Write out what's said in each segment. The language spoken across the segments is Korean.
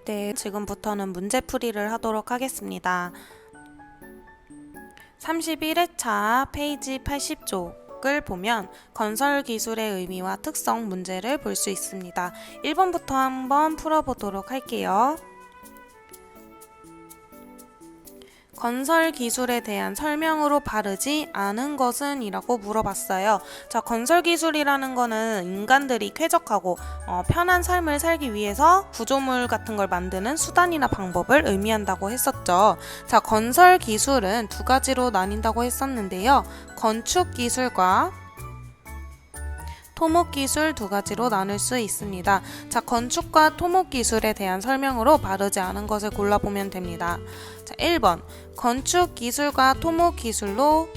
네, 지금부터는 문제풀이를 하도록 하겠습니다. 31회차 페이지 80쪽을 보면 건설기술의 의미와 특성 문제를 볼 수 있습니다. 1번부터 한번 풀어보도록 할게요. 건설 기술에 대한 설명으로 바르지 않은 것은? 이라고 물어봤어요. 자, 건설 기술이라는 거는 인간들이 쾌적하고 편한 삶을 살기 위해서 구조물 같은 걸 만드는 수단이나 방법을 의미한다고 했었죠. 자, 건설 기술은 두 가지로 나뉜다고 했었는데요. 건축 기술과 토목기술 두 가지로 나눌 수 있습니다. 자, 건축과 토목기술에 대한 설명으로 바르지 않은 것을 골라보면 됩니다. 자, 1번 건축기술과 토목기술로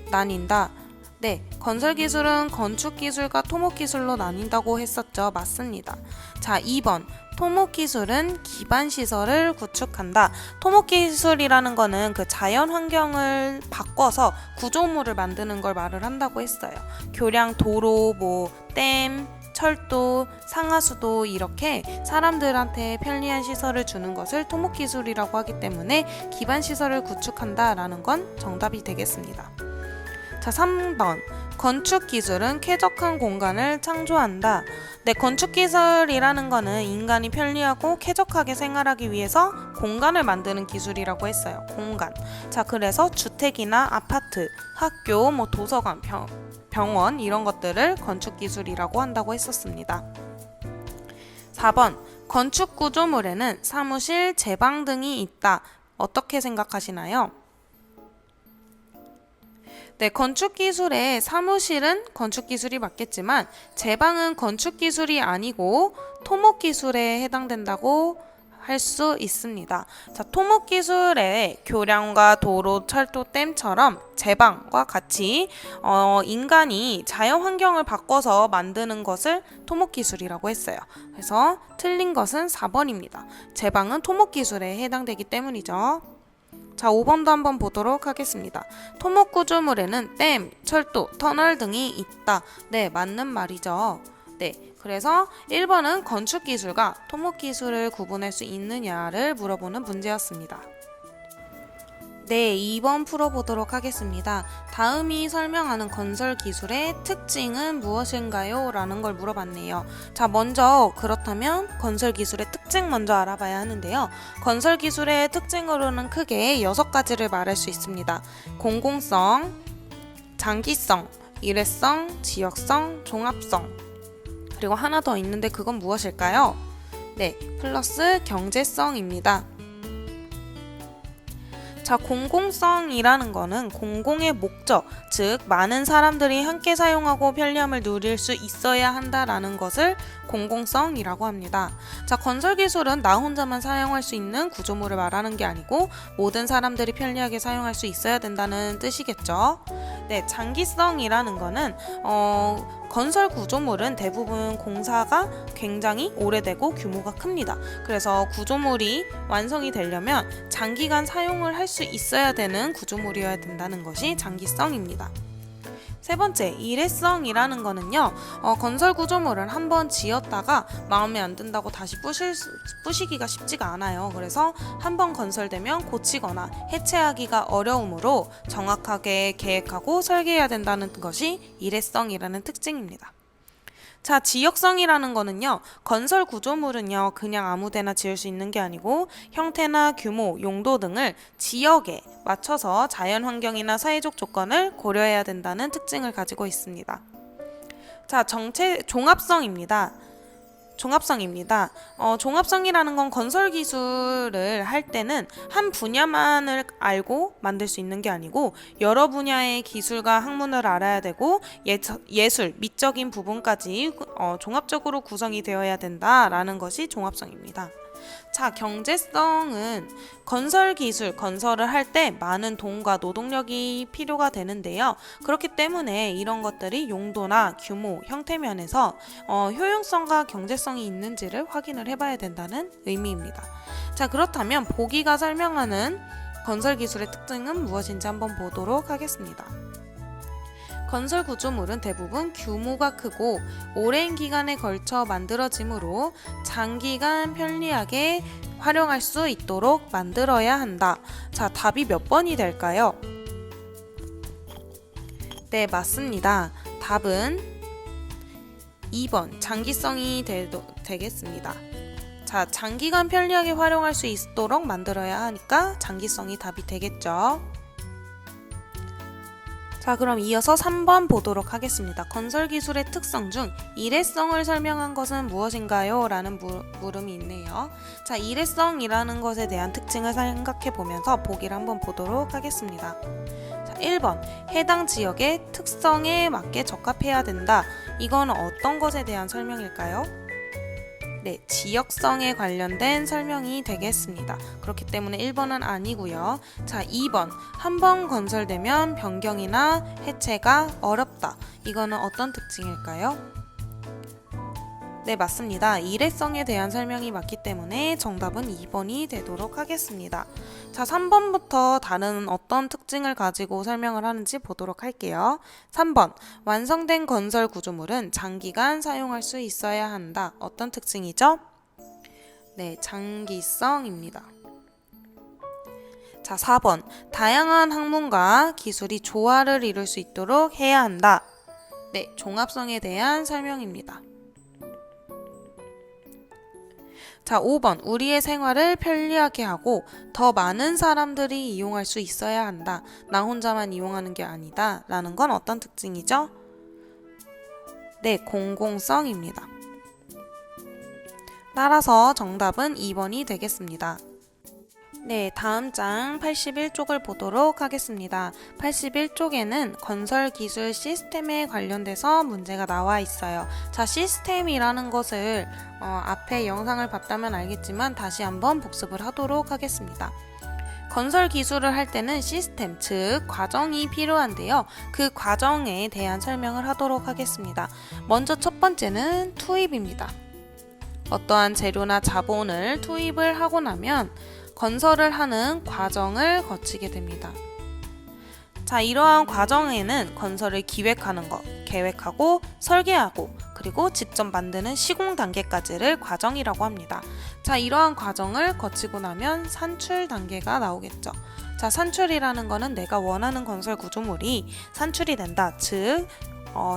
나뉜다. 네, 건설기술은 건축기술과 토목기술로 나뉜다고 했었죠. 맞습니다. 자, 2번 토목기술은 기반시설을 구축한다. 토목기술이라는 거는 그 자연 환경을 바꿔서 구조물을 만드는 걸 말을 한다고 했어요. 교량, 도로, 댐, 철도, 상하수도 이렇게 사람들한테 편리한 시설을 주는 것을 토목기술이라고 하기 때문에 기반시설을 구축한다라는 건 정답이 되겠습니다. 자, 3번 건축기술은 쾌적한 공간을 창조한다. 네, 건축기술이라는 거는 인간이 편리하고 쾌적하게 생활하기 위해서 공간을 만드는 기술이라고 했어요. 공간. 자, 그래서 주택이나 아파트, 학교, 도서관, 병원 이런 것들을 건축기술이라고 한다고 했었습니다. 4번 건축구조물에는 사무실, 제방 등이 있다. 어떻게 생각하시나요? 네, 건축기술의 사무실은 건축기술이 맞겠지만 제방은 건축기술이 아니고 토목기술에 해당된다고 할 수 있습니다. 자, 토목기술의 교량과 도로, 철도, 댐처럼 제방과 같이 인간이 자연 환경을 바꿔서 만드는 것을 토목기술이라고 했어요. 그래서 틀린 것은 4번입니다. 제방은 토목기술에 해당되기 때문이죠. 자, 5번도 한번 보도록 하겠습니다. 토목구조물에는 댐, 철도, 터널 등이 있다. 네, 맞는 말이죠. 네, 그래서 1번은 건축기술과 토목기술을 구분할 수 있느냐를 물어보는 문제였습니다. 네, 2번 풀어보도록 하겠습니다. 다음이 설명하는 건설기술의 특징은 무엇인가요? 라는 걸 물어봤네요. 자, 먼저 그렇다면 건설기술의 특징 먼저 알아봐야 하는데요. 건설기술의 특징으로는 크게 6가지를 말할 수 있습니다. 공공성, 장기성, 일회성, 지역성, 종합성. 그리고 하나 더 있는데 그건 무엇일까요? 네, 플러스 경제성입니다. 자, 공공성이라는 거는 공공의 목적, 즉 많은 사람들이 함께 사용하고 편리함을 누릴 수 있어야 한다라는 것을 공공성이라고 합니다. 자, 건설기술은 나 혼자만 사용할 수 있는 구조물을 말하는 게 아니고 모든 사람들이 편리하게 사용할 수 있어야 된다는 뜻이겠죠. 네, 장기성이라는 거는 건설 구조물은 대부분 공사가 굉장히 오래되고 규모가 큽니다. 그래서 구조물이 완성이 되려면 장기간 사용을 할 수 있어야 되는 구조물이어야 된다는 것이 장기성입니다. 세 번째, 일회성이라는 거는요, 건설 구조물을 한번 지었다가 마음에 안 든다고 다시 부시기가 쉽지가 않아요. 그래서 한번 건설되면 고치거나 해체하기가 어려우므로 정확하게 계획하고 설계해야 된다는 것이 일회성이라는 특징입니다. 자, 지역성이라는 거는요, 건설 구조물은요, 그냥 아무데나 지을 수 있는 게 아니고 형태나 규모, 용도 등을 지역에 맞춰서 자연 환경이나 사회적 조건을 고려해야 된다는 특징을 가지고 있습니다. 자, 종합성입니다. 종합성이라는 건 건설 기술을 할 때는 한 분야만을 알고 만들 수 있는 게 아니고 여러 분야의 기술과 학문을 알아야 되고 예술, 미적인 부분까지 종합적으로 구성이 되어야 된다라는 것이 종합성입니다. 자, 경제성은 건설을 할 때 많은 돈과 노동력이 필요가 되는데요. 그렇기 때문에 이런 것들이 용도나 규모, 형태 면에서 효용성과 경제성이 있는지를 확인을 해봐야 된다는 의미입니다. 자, 그렇다면 보기가 설명하는 건설기술의 특징은 무엇인지 한번 보도록 하겠습니다. 건설 구조물은 대부분 규모가 크고 오랜 기간에 걸쳐 만들어지므로 장기간 편리하게 활용할 수 있도록 만들어야 한다. 자, 답이 몇 번이 될까요? 네, 맞습니다. 답은 2번 장기성이 되겠습니다. 자, 장기간 편리하게 활용할 수 있도록 만들어야 하니까 장기성이 답이 되겠죠. 자, 그럼 이어서 3번 보도록 하겠습니다. 건설 기술의 특성 중 일회성을 설명한 것은 무엇인가요? 라는 물음이 있네요. 자, 일회성이라는 것에 대한 특징을 생각해 보면서 보기를 한번 보도록 하겠습니다. 자, 1번 해당 지역의 특성에 맞게 적합해야 된다. 이건 어떤 것에 대한 설명일까요? 네, 지역성에 관련된 설명이 되겠습니다. 그렇기 때문에 1번은 아니고요. 자, 2번 한번 건설되면 변경이나 해체가 어렵다. 이거는 어떤 특징일까요? 네, 맞습니다. 일회성에 대한 설명이 맞기 때문에 정답은 2번이 되도록 하겠습니다. 자, 3번부터 다른 어떤 특징을 가지고 설명을 하는지 보도록 할게요. 3번, 완성된 건설 구조물은 장기간 사용할 수 있어야 한다. 어떤 특징이죠? 네, 장기성입니다. 자, 4번, 다양한 학문과 기술이 조화를 이룰 수 있도록 해야 한다. 네, 종합성에 대한 설명입니다. 자, 5번 우리의 생활을 편리하게 하고 더 많은 사람들이 이용할 수 있어야 한다. 나 혼자만 이용하는 게 아니다. 라는 건 어떤 특징이죠? 네, 공공성입니다. 따라서 정답은 2번이 되겠습니다. 네, 다음 장 81쪽을 보도록 하겠습니다. 81쪽에는 건설 기술 시스템에 관련돼서 문제가 나와 있어요. 자, 시스템이라는 것을 앞에 영상을 봤다면 알겠지만 다시 한번 복습을 하도록 하겠습니다. 건설 기술을 할 때는 시스템, 즉 과정이 필요한데요. 그 과정에 대한 설명을 하도록 하겠습니다. 먼저 첫 번째는 투입입니다. 어떠한 재료나 자본을 투입을 하고 나면 건설을 하는 과정을 거치게 됩니다. 자, 이러한 과정에는 건설을 기획하는 것, 계획하고 설계하고 그리고 직접 만드는 시공 단계까지를 과정이라고 합니다. 자, 이러한 과정을 거치고 나면 산출 단계가 나오겠죠. 자, 산출이라는 거는 내가 원하는 건설 구조물이 산출이 된다. 즉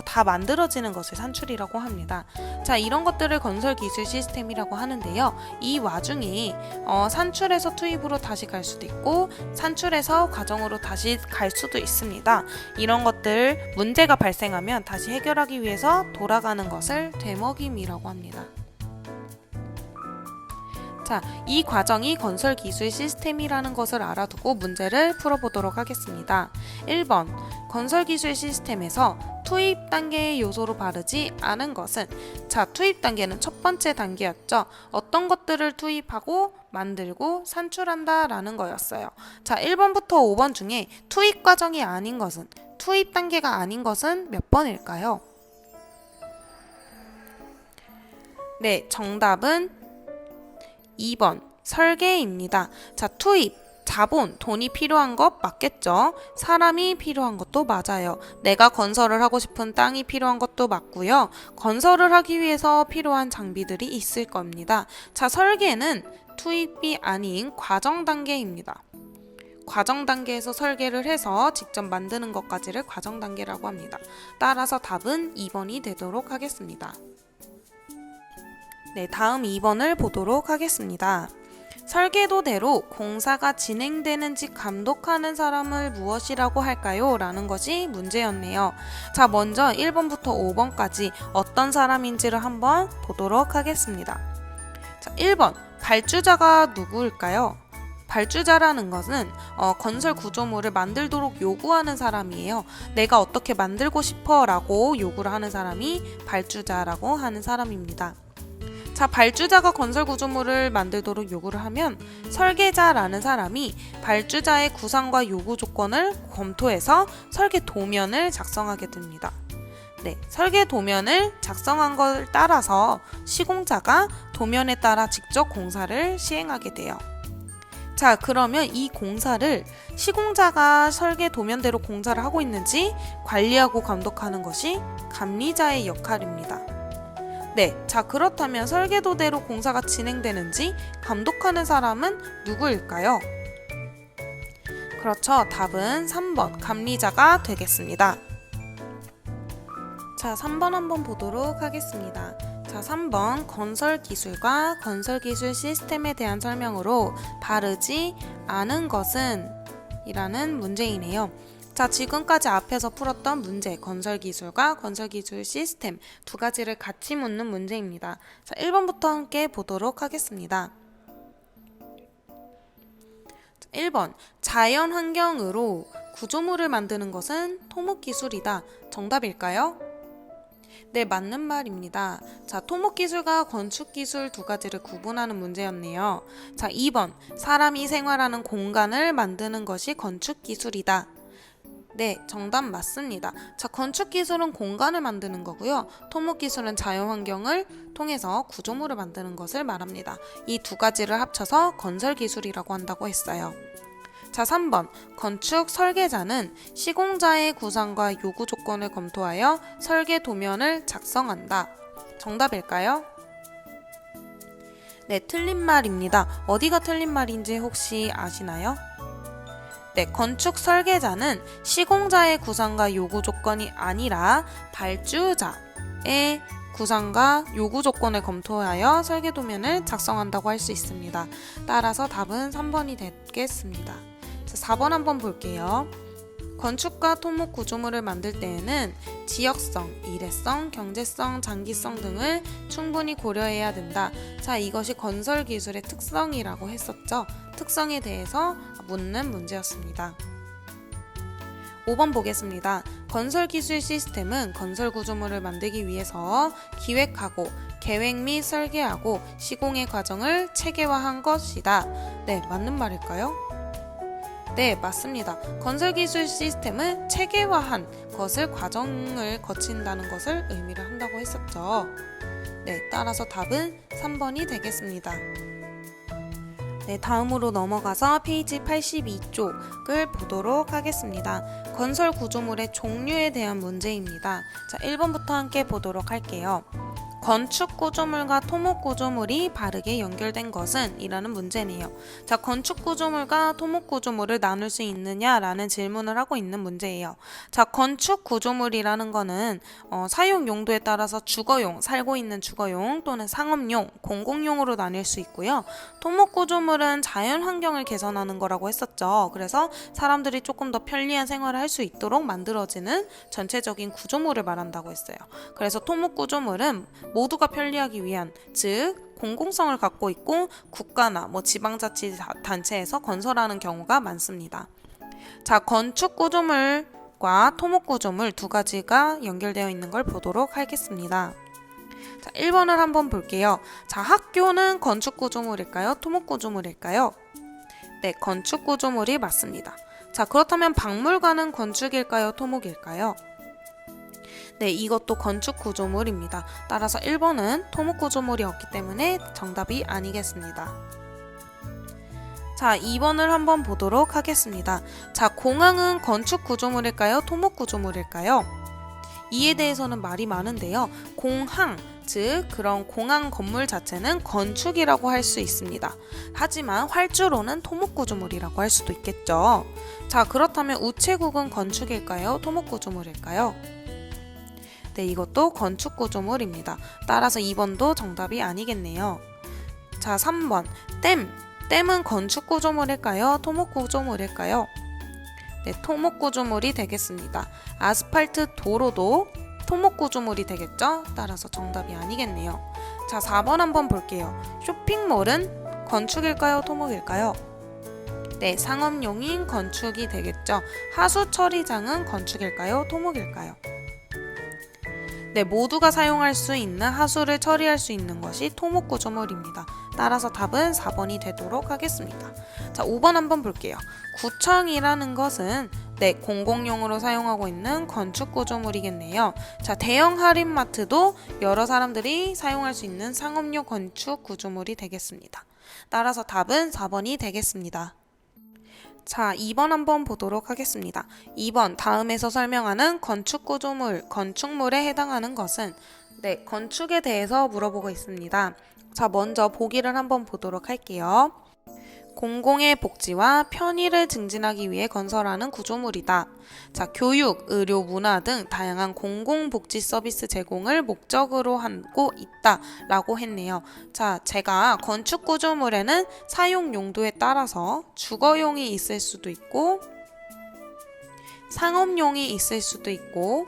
다 만들어지는 것을 산출이라고 합니다. 자, 이런 것들을 건설 기술 시스템이라고 하는데요. 이 와중에 산출에서 투입으로 다시 갈 수도 있고 산출에서 과정으로 다시 갈 수도 있습니다. 이런 것들 문제가 발생하면 다시 해결하기 위해서 돌아가는 것을 되먹임이라고 합니다. 자, 이 과정이 건설 기술 시스템이라는 것을 알아두고 문제를 풀어보도록 하겠습니다. 1번, 건설 기술 시스템에서 투입 단계의 요소로 바르지 않은 것은, 자, 투입 단계는 첫 번째 단계였죠. 어떤 것들을 투입하고 만들고 산출한다 라는 거였어요. 자, 1번부터 5번 중에 투입 과정이 아닌 것은, 투입 단계가 아닌 것은 몇 번일까요? 네, 정답은 2번 설계입니다. 자, 투입, 자본, 돈이 필요한 것 맞겠죠? 사람이 필요한 것도 맞아요. 내가 건설을 하고 싶은 땅이 필요한 것도 맞고요. 건설을 하기 위해서 필요한 장비들이 있을 겁니다. 자, 설계는 투입이 아닌 과정 단계입니다. 과정 단계에서 설계를 해서 직접 만드는 것까지를 과정 단계라고 합니다. 따라서 답은 2번이 되도록 하겠습니다. 네, 다음 2번을 보도록 하겠습니다. 설계도대로 공사가 진행되는지 감독하는 사람을 무엇이라고 할까요? 라는 것이 문제였네요. 자, 먼저 1번부터 5번까지 어떤 사람인지를 한번 보도록 하겠습니다. 자, 1번, 발주자가 누구일까요? 발주자라는 것은 건설 구조물을 만들도록 요구하는 사람이에요. 내가 어떻게 만들고 싶어 라고 요구를 하는 사람이 발주자라고 하는 사람입니다. 자, 발주자가 건설 구조물을 만들도록 요구를 하면 설계자라는 사람이 발주자의 구상과 요구 조건을 검토해서 설계 도면을 작성하게 됩니다. 네, 설계 도면을 작성한 걸 따라서 시공자가 도면에 따라 직접 공사를 시행하게 돼요. 자, 그러면 이 공사를 시공자가 설계 도면대로 공사를 하고 있는지 관리하고 감독하는 것이 감리자의 역할입니다. 네, 자, 그렇다면 설계도대로 공사가 진행되는지 감독하는 사람은 누구일까요? 그렇죠. 답은 3번 감리자가 되겠습니다. 자, 3번 한번 보도록 하겠습니다. 자, 3번 건설기술과 건설기술 시스템에 대한 설명으로 바르지 않은 것은 이라는 문제이네요. 자, 지금까지 앞에서 풀었던 문제, 건설기술과 건설기술 시스템 두 가지를 같이 묻는 문제입니다. 자, 1번부터 함께 보도록 하겠습니다. 1번 자연 환경으로 구조물을 만드는 것은 토목기술이다. 정답일까요? 네, 맞는 말입니다. 자, 토목기술과 건축기술 두 가지를 구분하는 문제였네요. 자, 2번 사람이 생활하는 공간을 만드는 것이 건축기술이다. 네, 정답 맞습니다. 자, 건축기술은 공간을 만드는 거고요. 토목기술은 자연환경을 통해서 구조물을 만드는 것을 말합니다. 이 두 가지를 합쳐서 건설기술이라고 한다고 했어요. 자, 3번 건축 설계자는 시공자의 구상과 요구 조건을 검토하여 설계 도면을 작성한다. 정답일까요? 네, 틀린 말입니다. 어디가 틀린 말인지 혹시 아시나요? 네, 건축 설계자는 시공자의 구상과 요구 조건이 아니라 발주자의 구상과 요구 조건을 검토하여 설계 도면을 작성한다고 할 수 있습니다. 따라서 답은 3번이 되겠습니다. 자, 4번 한번 볼게요. 건축과 토목 구조물을 만들 때에는 지역성, 일회성, 경제성, 장기성 등을 충분히 고려해야 된다. 자, 이것이 건설 기술의 특성이라고 했었죠. 특성에 대해서 묻는 문제였습니다. 5번 보겠습니다. 건설기술 시스템은 건설 구조물을 만들기 위해서 기획하고 계획 및 설계하고 시공의 과정을 체계화한 것이다. 네, 맞는 말일까요? 네, 맞습니다. 건설기술 시스템은 체계화한 것을 과정을 거친다는 것을 의미를 한다고 했었죠. 네, 따라서 답은 3번이 되겠습니다. 네, 다음으로 넘어가서 페이지 82쪽을 보도록 하겠습니다. 건설 구조물의 종류에 대한 문제입니다. 자, 1번부터 함께 보도록 할게요. 건축 구조물과 토목 구조물이 바르게 연결된 것은? 이라는 문제네요. 자, 건축 구조물과 토목 구조물을 나눌 수 있느냐라는 질문을 하고 있는 문제예요. 자, 건축 구조물이라는 거는 사용 용도에 따라서 주거용, 살고 있는 주거용 또는 상업용, 공공용으로 나뉠 수 있고요. 토목 구조물은 자연 환경을 개선하는 거라고 했었죠. 그래서 사람들이 조금 더 편리한 생활을 할 수 있도록 만들어지는 전체적인 구조물을 말한다고 했어요. 그래서 토목 구조물은 모두가 편리하기 위한, 즉 공공성을 갖고 있고 국가나 지방자치단체에서 건설하는 경우가 많습니다. 자, 건축 구조물과 토목 구조물 두 가지가 연결되어 있는 걸 보도록 하겠습니다. 자, 1번을 한번 볼게요. 자, 학교는 건축 구조물일까요? 토목 구조물일까요? 네, 건축 구조물이 맞습니다. 자, 그렇다면 박물관은 건축일까요? 토목일까요? 네, 이것도 건축 구조물입니다. 따라서 1번은 토목 구조물이었기 때문에 정답이 아니겠습니다. 자, 2번을 한번 보도록 하겠습니다. 자, 공항은 건축 구조물일까요? 토목 구조물일까요? 이에 대해서는 말이 많은데요. 공항, 즉 그런 공항 건물 자체는 건축이라고 할 수 있습니다. 하지만 활주로는 토목 구조물이라고 할 수도 있겠죠. 자, 그렇다면 우체국은 건축일까요? 토목 구조물일까요? 네, 이것도 건축 구조물입니다. 따라서 2번도 정답이 아니겠네요. 자, 3번 댐은 건축 구조물일까요? 토목 구조물일까요? 네, 토목 구조물이 되겠습니다. 아스팔트 도로도 토목 구조물이 되겠죠? 따라서 정답이 아니겠네요. 자, 4번 한번 볼게요. 쇼핑몰은 건축일까요? 토목일까요? 네, 상업용인 건축이 되겠죠. 하수 처리장은 건축일까요? 토목일까요? 네, 모두가 사용할 수 있는 하수를 처리할 수 있는 것이 토목 구조물입니다. 따라서 답은 4번이 되도록 하겠습니다. 자, 5번 한번 볼게요. 구청이라는 것은 네, 공공용으로 사용하고 있는 건축 구조물이겠네요. 자, 대형 할인마트도 여러 사람들이 사용할 수 있는 상업용 건축 구조물이 되겠습니다. 따라서 답은 4번이 되겠습니다. 자, 2번 한번 보도록 하겠습니다. 2번 다음에서 설명하는 건축구조물, 건축물에 해당하는 것은 건축에 대해서 물어보고 있습니다. 자, 먼저 보기를 한번 보도록 할게요. 공공의 복지와 편의를 증진하기 위해 건설하는 구조물이다. 자, 교육, 의료, 문화 등 다양한 공공복지 서비스 제공을 목적으로 하고 있다 라고 했네요. 자, 제가 건축 구조물에는 사용 용도에 따라서 주거용이 있을 수도 있고 상업용이 있을 수도 있고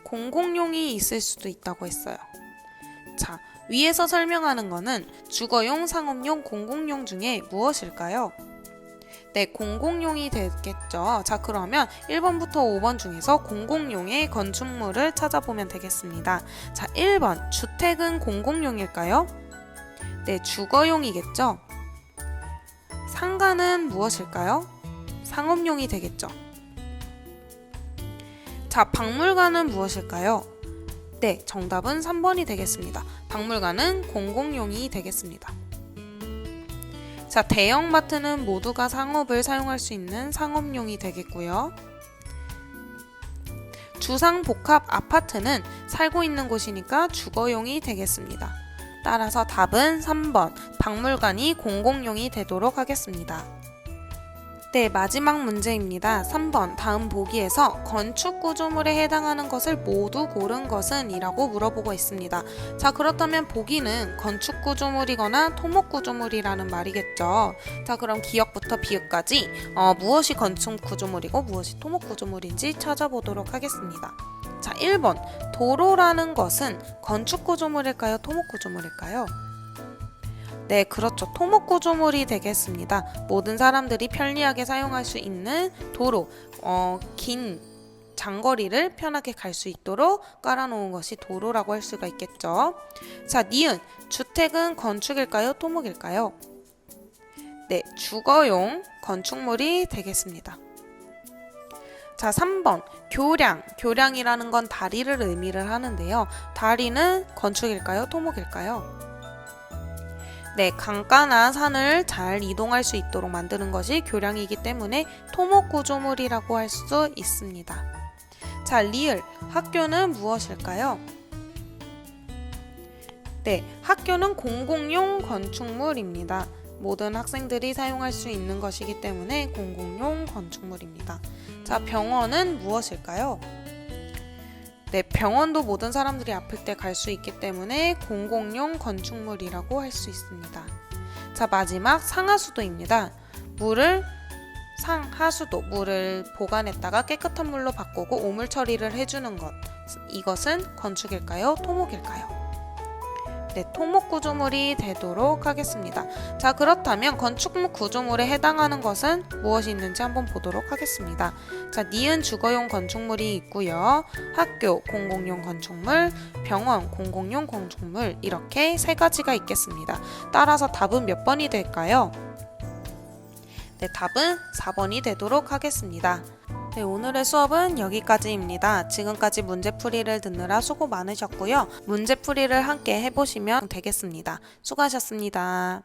공공용이 있을 수도 있다고 했어요. 자, 위에서 설명하는 것은 주거용, 상업용, 공공용 중에 무엇일까요? 공공용이 되겠죠. 자, 그러면 1번부터 5번 중에서 공공용의 건축물을 찾아보면 되겠습니다. 자, 1번 주택은 공공용일까요? 주거용이겠죠. 상가는 무엇일까요? 상업용이 되겠죠. 자, 박물관은 무엇일까요? 정답은 3번이 되겠습니다. 박물관은 공공용이 되겠습니다. 자, 대형마트는 모두가 상업을 사용할 수 있는 상업용이 되겠고요. 주상복합 아파트는 살고 있는 곳이니까 주거용이 되겠습니다. 따라서 답은 3번, 박물관이 공공용이 되도록 하겠습니다. 마지막 문제입니다. 3번 다음 보기에서 건축 구조물에 해당하는 것을 모두 고른 것은? 이라고 물어보고 있습니다. 자, 그렇다면 보기는 건축 구조물이거나 토목 구조물이라는 말이겠죠. 자, 그럼 기역부터 비읍까지 무엇이 건축 구조물이고 무엇이 토목 구조물인지 찾아보도록 하겠습니다. 자, 1번 도로라는 것은 건축 구조물일까요? 토목 구조물일까요? 그렇죠. 토목 구조물이 되겠습니다. 모든 사람들이 편리하게 사용할 수 있는 도로, 긴 장거리를 편하게 갈 수 있도록 깔아놓은 것이 도로라고 할 수가 있겠죠. 자, 니은, 주택은 건축일까요? 토목일까요? 주거용 건축물이 되겠습니다. 자, 3번 교량, 교량이라는 건 다리를 의미를 하는데요. 다리는 건축일까요? 토목일까요? 강가나 산을 잘 이동할 수 있도록 만드는 것이 교량이기 때문에 토목 구조물이라고 할 수 있습니다. 자, 리을, 학교는 무엇일까요? 학교는 공공용 건축물입니다. 모든 학생들이 사용할 수 있는 것이기 때문에 공공용 건축물입니다. 자, 병원은 무엇일까요? 병원도 모든 사람들이 아플 때 갈 수 있기 때문에 공공용 건축물이라고 할 수 있습니다. 자, 마지막 상하수도입니다. 상하수도, 물을 보관했다가 깨끗한 물로 바꾸고 오물 처리를 해주는 것. 이것은 건축일까요? 토목일까요? 토목 구조물이 되도록 하겠습니다. 자, 그렇다면 건축 구조물에 해당하는 것은 무엇이 있는지 한번 보도록 하겠습니다. 자, 니은 주거용 건축물이 있고요. 학교 공공용 건축물, 병원 공공용 건축물, 이렇게 세 가지가 있겠습니다. 따라서 답은 몇 번이 될까요? 답은 4번이 되도록 하겠습니다. 오늘의 수업은 여기까지입니다. 지금까지 문제풀이를 듣느라 수고 많으셨고요. 문제풀이를 함께 해보시면 되겠습니다. 수고하셨습니다.